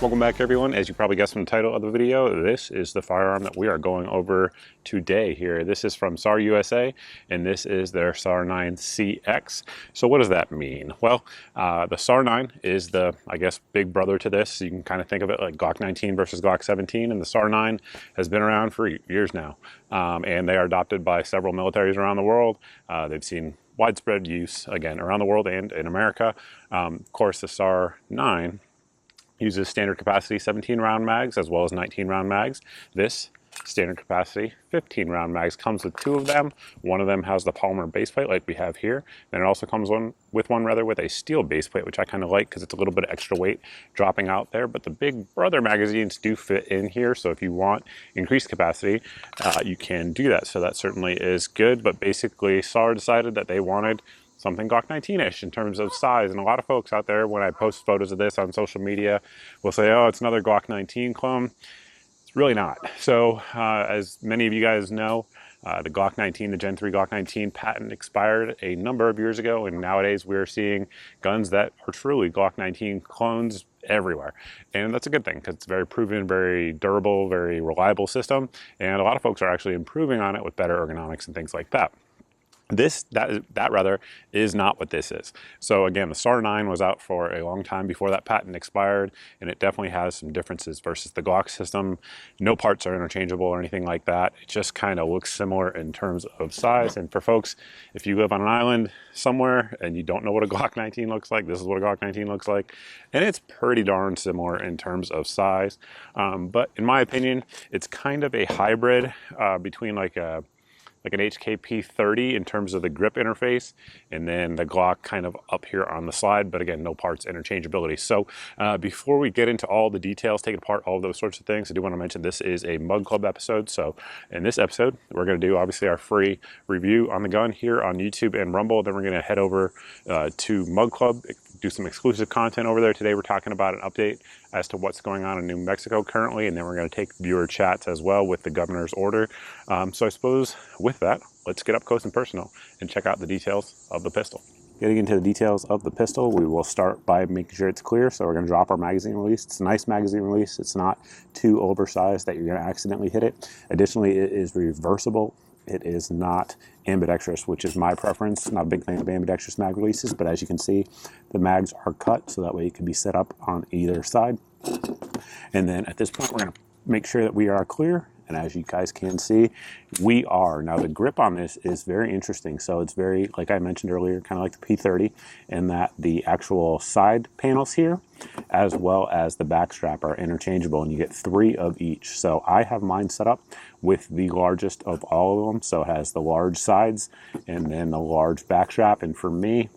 Welcome back everyone. As you probably guessed from the title of the video, this is the firearm that we are going over today here. This is from SAR USA and this is their SAR9 CX. So what does that mean? Well, the SAR9 is the, I guess, big brother to this. You can kind of think of it like Glock 19 versus Glock 17, and the SAR9 has been around for years now. And they are adopted by several militaries around the world. They've seen widespread use, again, around the world and in America. Of course, the SAR9 uses standard capacity 17 round mags as well as 19 round mags. This standard capacity 15 round mags comes with two of them. One of them has the polymer base plate like we have here. Then it also comes with a steel base plate, which I kind of like because it's a little bit of extra weight dropping out there. But the big brother magazines do fit in here. So if you want increased capacity, you can do that. So that certainly is good. But basically SAR decided that they wanted something Glock 19-ish in terms of size. And a lot of folks out there, when I post photos of this on social media, will say, oh, it's another Glock 19 clone. It's really not. So as many of you guys know, the Glock 19, the Gen 3 Glock 19 patent expired a number of years ago, and nowadays we're seeing guns that are truly Glock 19 clones everywhere. And that's a good thing because it's very proven, very durable, very reliable system. And a lot of folks are actually improving on it with better ergonomics and things like that. That rather is not what this is. So again, the SAR9 was out for a long time before that patent expired, and it definitely has some differences versus the Glock system. No parts are interchangeable or anything like that. It just kind of looks similar in terms of size. And for folks, if you live on an island somewhere and you don't know what a Glock 19 looks like, this is what a Glock 19 looks like. And it's pretty darn similar in terms of size. But in my opinion, it's kind of a hybrid between like an HKP 30 in terms of the grip interface, and then the Glock kind of up here on the slide, but again, no parts interchangeability. So before we get into all the details, take it apart, all those sorts of things, I do want to mention this is a Mug Club episode. So in this episode, we're going to do obviously our free review on the gun here on YouTube and Rumble. Then we're going to head over to Mug Club, do some exclusive content over there. Today we're talking about an update as to what's going on in New Mexico currently, and then we're going to take viewer chats as well with the governor's order. So I suppose with that, let's get up close and personal and check out the details of the pistol. Getting into the details of the pistol, we will start by making sure it's clear. So we're going to drop our magazine release. It's a nice magazine release. It's not too oversized that you're going to accidentally hit it. Additionally, it is reversible. It is not ambidextrous, which is my preference. Not a big fan of ambidextrous mag releases, but as you can see, the mags are cut so that way it can be set up on either side. And then at this point, we're going to make sure that we are clear. And as you guys can see, we are. Now the grip on this is very interesting. So it's very, like I mentioned earlier, kind of like the P30, in that the actual side panels here, as well as the back strap, are interchangeable, and you get 3 of each. So I have mine set up with the largest of all of them. So it has the large sides and then the large back strap. And for me,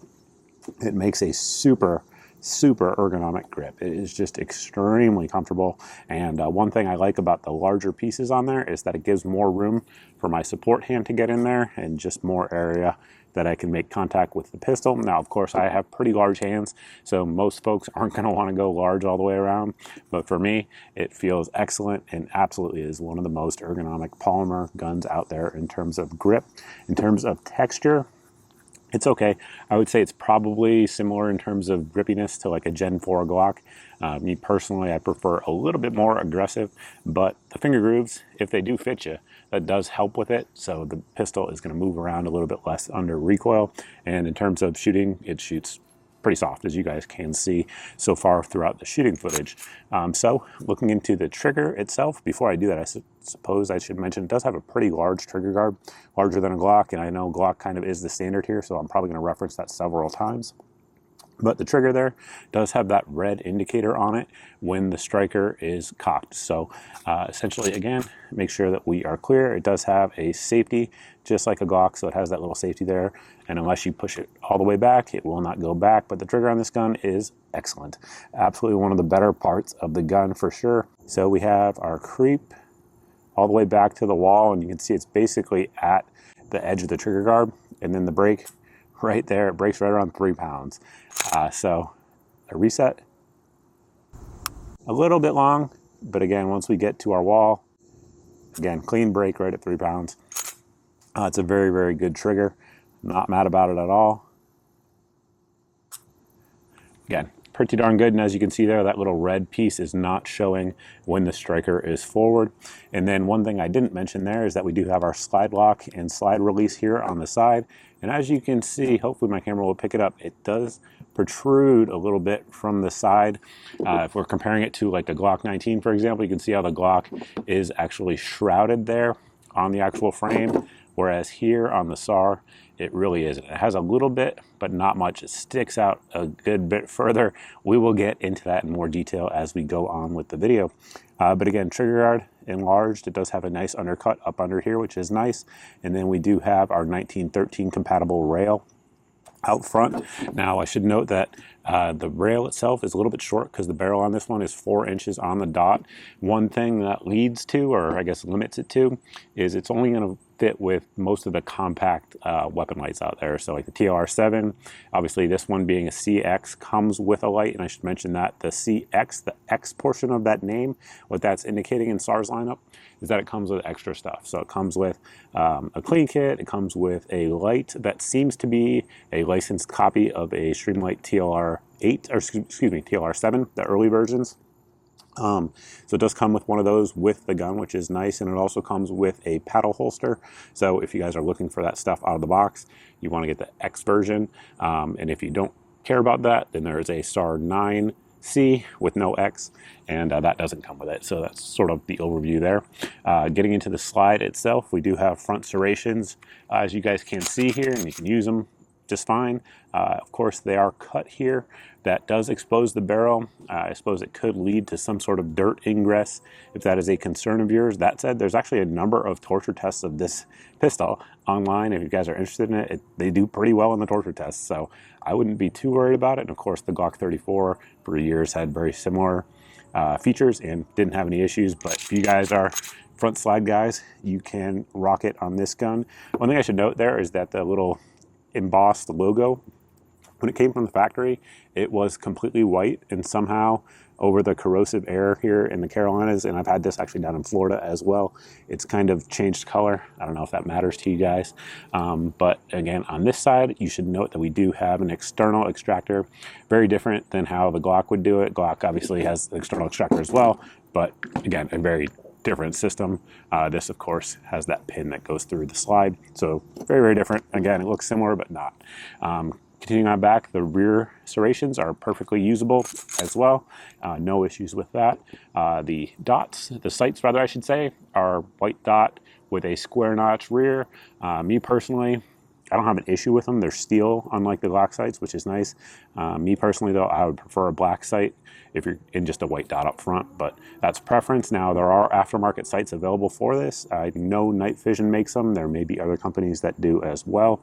it makes a super ergonomic grip. It is just extremely comfortable. And one thing I like about the larger pieces on there is that it gives more room for my support hand to get in there and just more area that I can make contact with the pistol. Now, of course, I have pretty large hands, so most folks aren't going to want to go large all the way around. But for me, it feels excellent and absolutely is one of the most ergonomic polymer guns out there in terms of grip. In terms of texture, it's okay. I would say it's probably similar in terms of grippiness to like a Gen 4 Glock. Me personally, I prefer a little bit more aggressive, but the finger grooves, if they do fit you, that does help with it. So the pistol is going to move around a little bit less under recoil. And in terms of shooting, it shoots pretty soft, as you guys can see so far throughout the shooting footage. So looking into the trigger itself, before I do that, I suppose I should mention it does have a pretty large trigger guard, larger than a Glock, and I know Glock kind of is the standard here, so I'm probably going to reference that several times. But the trigger there does have that red indicator on it when the striker is cocked. So essentially, again, make sure that we are clear. It does have a safety, just like a Glock, so it has that little safety there. And unless you push it all the way back, it will not go back. But the trigger on this gun is excellent. Absolutely one of the better parts of the gun for sure. So we have our creep all the way back to the wall, and you can see it's basically at the edge of the trigger guard. And then the brake right there, it brakes right around 3 pounds. So a reset, a little bit long, but again, once we get to our wall, again, clean brake right at 3 pounds. It's a very good trigger. Not mad about it at all. Again, pretty darn good. And as you can see there, that little red piece is not showing when the striker is forward. And then one thing I didn't mention there is that we do have our slide lock and slide release here on the side. And as you can see, hopefully my camera will pick it up, it does protrude a little bit from the side. If we're comparing it to like the Glock 19, for example, you can see how the Glock is actually shrouded there on the actual frame, whereas here on the SAR, it really isn't. It has a little bit, but not much. It sticks out a good bit further. We will get into that in more detail as we go on with the video. But again, trigger guard enlarged. It does have a nice undercut up under here, which is nice. And then we do have our 1913 compatible rail out front. Now I should note that the rail itself is a little bit short because the barrel on this one is 4 inches on the dot. One thing that leads to, or I guess limits it to, is it's only going to fit with most of the compact weapon lights out there. So like the TLR7, obviously this one being a CX comes with a light, and I should mention that the CX, the X portion of that name, what that's indicating in SAR's lineup is that it comes with extra stuff. So it comes with a clean kit, it comes with a light that seems to be a licensed copy of a Streamlight TLR8, or excuse me, TLR7, the early versions. So it does come with one of those with the gun, which is nice, and it also comes with a paddle holster. So if you guys are looking for that stuff out of the box, you want to get the X version. And if you don't care about that, then there is a SAR9C with no X, and that doesn't come with it. So that's sort of the overview there. Getting into the slide itself, we do have front serrations, as you guys can see here, and you can use them just fine. Of course, they are cut here. That does expose the barrel. I suppose it could lead to some sort of dirt ingress if that is a concern of yours. That said, there's actually a number of torture tests of this pistol online. If you guys are interested in it, they do pretty well in the torture tests, so I wouldn't be too worried about it. And of course, the Glock 34 for years had very similar features and didn't have any issues. But if you guys are front slide guys, you can rock it on this gun. One thing I should note there is that the little embossed logo, when it came from the factory, it was completely white, and somehow over the corrosive air here in the Carolinas, and I've had this actually down in Florida as well, it's kind of changed color. I don't know if that matters to you guys, but again, on this side, you should note that we do have an external extractor, very different than how the Glock would do it. Glock obviously has an external extractor as well, but again, a very different system. This of course has that pin that goes through the slide, so very, very different. Again, it looks similar but not. Continuing on back, the rear serrations are perfectly usable as well. No issues with that. The dots, the sights rather I should say, are white dot with a square notch rear. Me personally, I don't have an issue with them. They're steel, unlike the Glock sights, which is nice. Me personally though, I would prefer a black sight if you're in just a white dot up front, but that's preference. Now there are aftermarket sights available for this. I know Night Vision makes them. There may be other companies that do as well.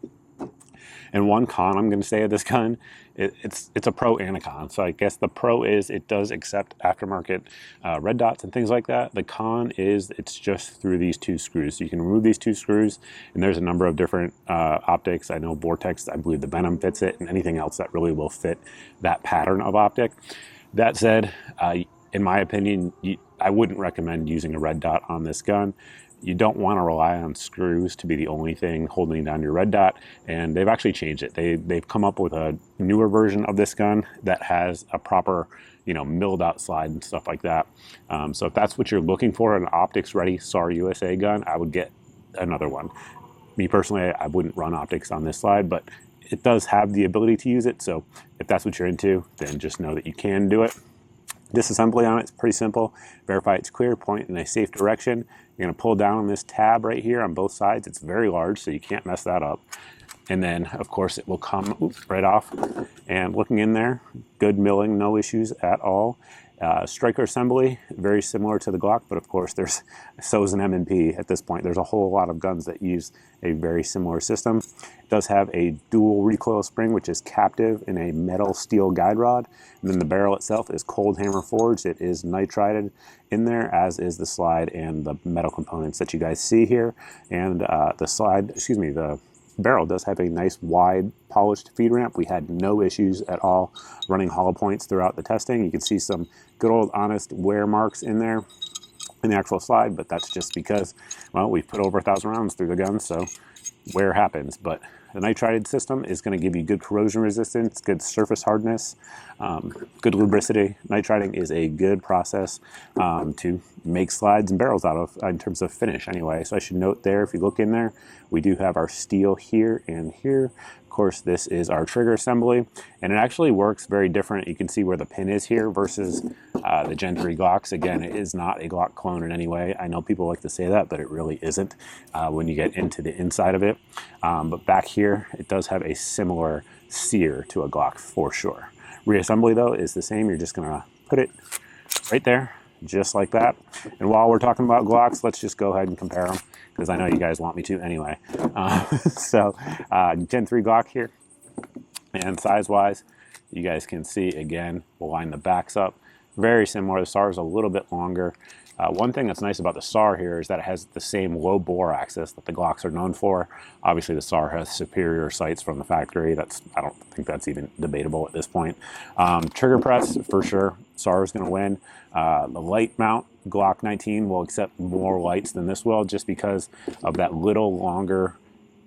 And one con I'm going to say of this gun, it's a pro and a con. So I guess the pro is it does accept aftermarket red dots and things like that. The con is it's just through these 2 screws. So you can remove these 2 screws, and there's a number of different optics. I know Vortex, I believe the Venom fits it, and anything else that really will fit that pattern of optic. That said, in my opinion, I wouldn't recommend using a red dot on this gun. You don't want to rely on screws to be the only thing holding down your red dot, and they've actually changed it. They've come up with a newer version of this gun that has a proper, milled out slide and stuff like that. So if that's what you're looking for, an optics ready SAR USA gun, I would get another one. Me personally, I wouldn't run optics on this slide, but it does have the ability to use it. So if that's what you're into, then just know that you can do it. Disassembly on it is pretty simple. Verify it's clear, point in a safe direction. You're going to pull down on this tab right here on both sides. It's very large, so you can't mess that up. And then, of course, it will come right off. And looking in there, good milling, no issues at all. Striker assembly, very similar to the Glock, but of course so is an M&P at this point. There's a whole lot of guns that use a very similar system. It does have a dual recoil spring, which is captive in a metal steel guide rod. And then the barrel itself is cold hammer forged. It is nitrided in there, as is the slide and the metal components that you guys see here. And the barrel does have a nice wide polished feed ramp. We had no issues at all running hollow points throughout the testing. You can see some good old honest wear marks in there in the actual slide, but that's just because, well, we've put over 1,000 rounds through the gun, so wear happens. But The nitrided system is going to give you good corrosion resistance, good surface hardness, good lubricity. Nitriding is a good process to make slides and barrels out of in terms of finish anyway. So I should note there, if you look in there, we do have our steel here and here. Of course, this is our trigger assembly, and it actually works very different. You can see where the pin is here versus the Gen 3 Glocks. Again, it is not a Glock clone in any way. I know people like to say that, but it really isn't when you get into the inside of it. But back here, it does have a similar sear to a Glock for sure. Reassembly though is the same. You're just gonna put it right there, just like that. And while we're talking about Glocks, let's just go ahead and compare them, because I know you guys want me to anyway. Gen 3 Glock here, and size-wise, you guys can see, again, we'll line the backs up. Very similar. The SAR is a little bit longer. One thing that's nice about the SAR here is that it has the same low bore axis that the Glocks are known for. Obviously, the SAR has superior sights from the factory. I don't think that's even debatable at this point. Trigger press, for sure, SAR is going to win. The light mount, Glock 19 will accept more lights than this will, just because of that little longer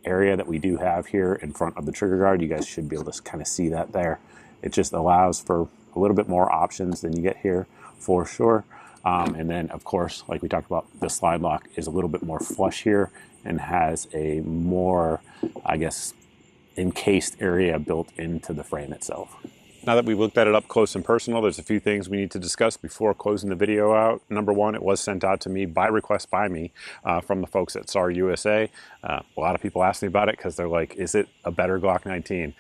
area that we do have here in front of the trigger guard. You guys should be able to kind of see that there. It just allows for a little bit more options than you get here for sure. And then, of course, like we talked about, the slide lock is a little bit more flush here and has a more, I guess, encased area built into the frame itself. Now that we've looked at it up close and personal, there's a few things we need to discuss before closing the video out. Number one, it was sent out to me by request by me from the folks at SAR USA. A lot of people ask me about it because they're like, is it a better Glock 19?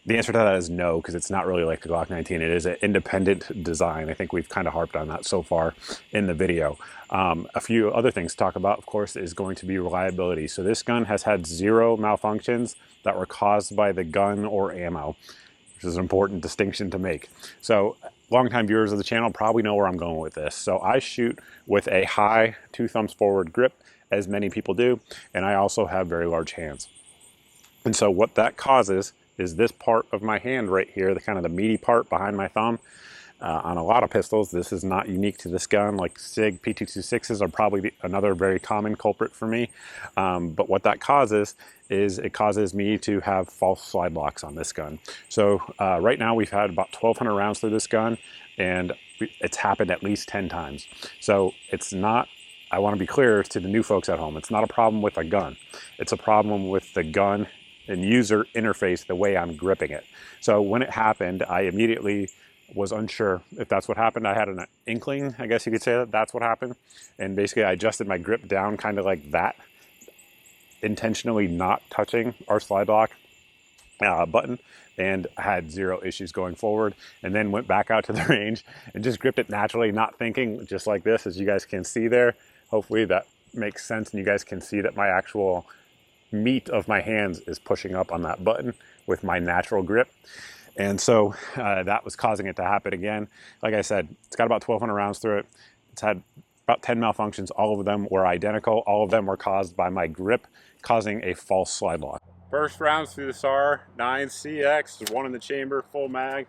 The answer to that is no, because it's not really like the Glock 19. It is an independent design. I think we've kind of harped on that so far in the video. A few other things to talk about, of course, is going to be reliability. So this gun has had 0 malfunctions that were caused by the gun or ammo, which is an important distinction to make. So longtime viewers of the channel probably know where I'm going with this. So I shoot with a high 2 thumbs forward grip, as many people do, and I also have very large hands. And so what that causes is this part of my hand right here, the kind of the meaty part behind my thumb. On a lot of pistols, this is not unique to this gun. Like SIG P226s are probably another very common culprit for me. But what that causes is it causes me to have false slide locks on this gun. So right now we've had about 1,200 rounds through this gun, and it's happened at least 10 times. So it's not, I want to be clear to the new folks at home, it's not a problem with a gun. It's a problem with the gun and user interface, the way I'm gripping it. So when it happened, I immediately was unsure if that's what happened. I had an inkling, I guess you could say, that that's what happened. And basically I adjusted my grip down kind of like that, intentionally not touching our slide lock button, and had 0 issues going forward. And then went back out to the range and just gripped it naturally, not thinking, just like this, as you guys can see there. Hopefully that makes sense and you guys can see that my actual meat of my hands is pushing up on that button with my natural grip. And so that was causing it to happen again. Like I said, it's got about 1,200 rounds through it. It's had about 10 malfunctions. All of them were identical. All of them were caused by my grip causing a false slide lock. First rounds through the SAR9 CX. There's one in the chamber, full mag.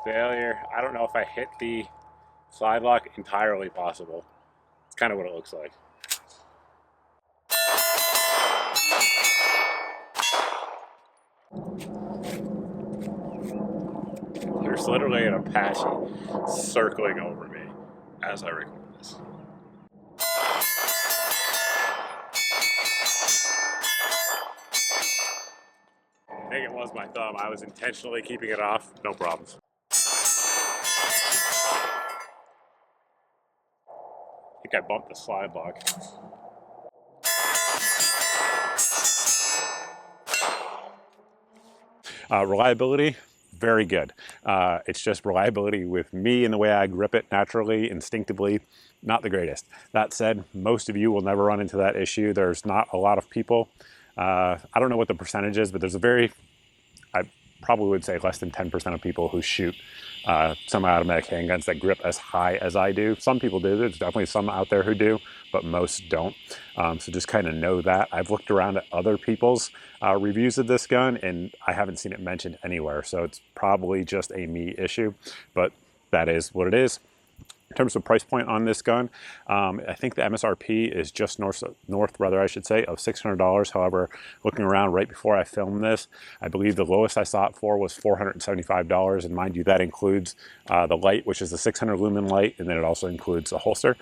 Failure. I don't know if I hit the slide lock entirely possible. It's kind of what it looks like. There's literally an Apache circling over me as I record this. I think it was my thumb. I was intentionally keeping it off. No problems. I think I bumped the slide lock. Reliability, very good. It's just reliability with me and the way I grip it naturally, instinctively, not the greatest. That said, most of you will never run into that issue. There's not a lot of people. I don't know what the percentage is, but there's a very, I probably would say less than 10% of people who shoot semi-automatic handguns that grip as high as I do. Some people do. There's definitely some out there who do, but most don't. So just kind of know that. I've looked around at other people's reviews of this gun, and I haven't seen it mentioned anywhere. So it's probably just a me issue, but that is what it is. In terms of price point on this gun, I think the MSRP is just north, I should say, of $600. However, looking around right before I filmed this, I believe the lowest I saw it for was $475. And mind you, that includes the light, which is the 600 lumen light, and then it also includes a holster.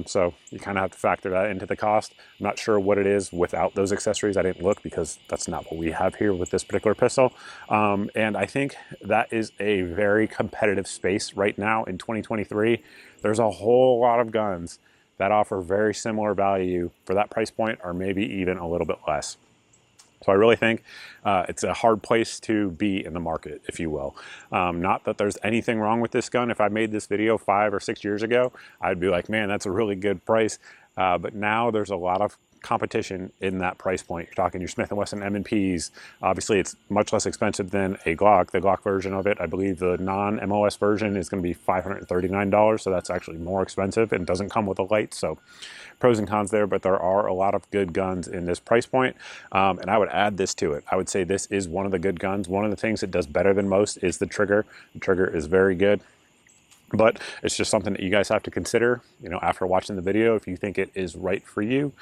So you kind of have to factor that into the cost. I'm not sure what it is without those accessories. I didn't look because that's not what we have here with this particular pistol. And I think that is a very competitive space right now in 2023. There's a whole lot of guns that offer very similar value for that price point, or maybe even a little bit less. So I really think it's a hard place to be in the market, if you will. Not that there's anything wrong with this gun. If I made this video 5 or 6 years ago, I'd be like, man, that's a really good price. But now there's a lot of competition in that price point. You're talking your Smith & Wesson M&Ps. Obviously, it's much less expensive than a Glock. The Glock version of it, I believe the non-MOS version is going to be $539, so that's actually more expensive and doesn't come with a light. So pros and cons there, but there are a lot of good guns in this price point. And I would add this to it. I would say this is one of the good guns. One of the things it does better than most is the trigger. The trigger is very good. But it's just something that you guys have to consider, you know, after watching the video, if you think it is right for you.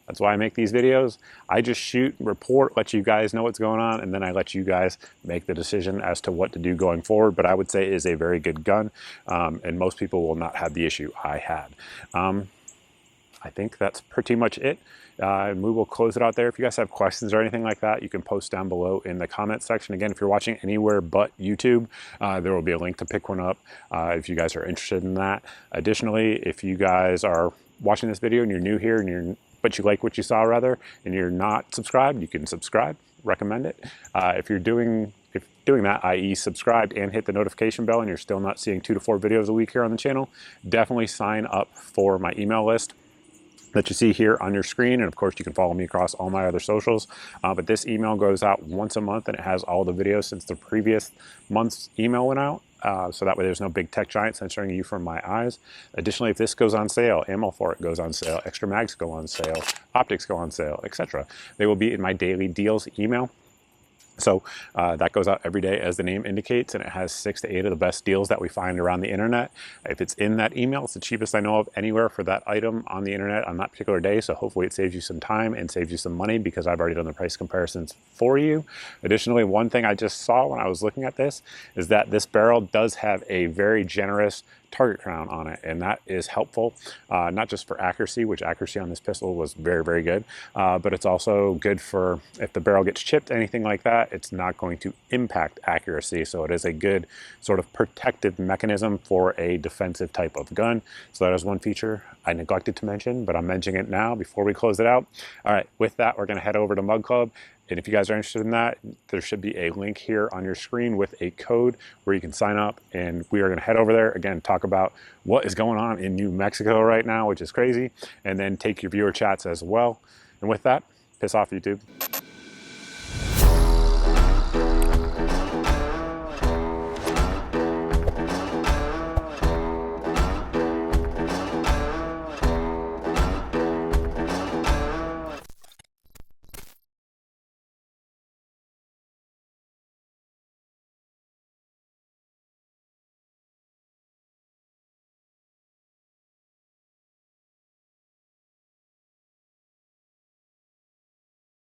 That's why I make these videos. I just shoot, report, let you guys know what's going on, and then I let you guys make the decision as to what to do going forward. But I would say it is a very good gun, and most people will not have the issue I had. I think that's pretty much it. We will close it out there. If you guys have questions or anything like that, you can post down below in the comment section. Again, if you're watching anywhere but YouTube, there will be a link to pick one up if you guys are interested in that. Additionally, if you guys are watching this video and you're new here and but you like what you saw rather, and you're not subscribed, you can subscribe, recommend it. If you're doing that, i.e. subscribed and hit the notification bell, and you're still not seeing 2 to 4 videos a week here on the channel, definitely sign up for my email list that you see here on your screen. And of course you can follow me across all my other socials, but this email goes out once a month and it has all the videos since the previous month's email went out. So that way there's no big tech giant censoring you from my eyes. Additionally, if this goes on sale, ammo for it goes on sale, extra mags go on sale, optics go on sale, etc. They will be in my daily deals email. So that goes out every day as the name indicates, and it has 6 to 8 of the best deals that we find around the internet. If it's in that email, it's the cheapest I know of anywhere for that item on the internet on that particular day. So hopefully it saves you some time and saves you some money because I've already done the price comparisons for you. Additionally, one thing I just saw when I was looking at this is that this barrel does have a very generous target crown on it, and that is helpful, not just for accuracy, which accuracy on this pistol was very, very good, but it's also good for if the barrel gets chipped, anything like that, it's not going to impact accuracy. So it is a good sort of protective mechanism for a defensive type of gun. So that is one feature I neglected to mention, but I'm mentioning it now before we close it out. All right, with that, we're going to head over to Mug Club. And if you guys are interested in that, there should be a link here on your screen with a code where you can sign up, and we are going to head over there, again, talk about what is going on in New Mexico right now, which is crazy, and then take your viewer chats as well. And with that, piss off, YouTube.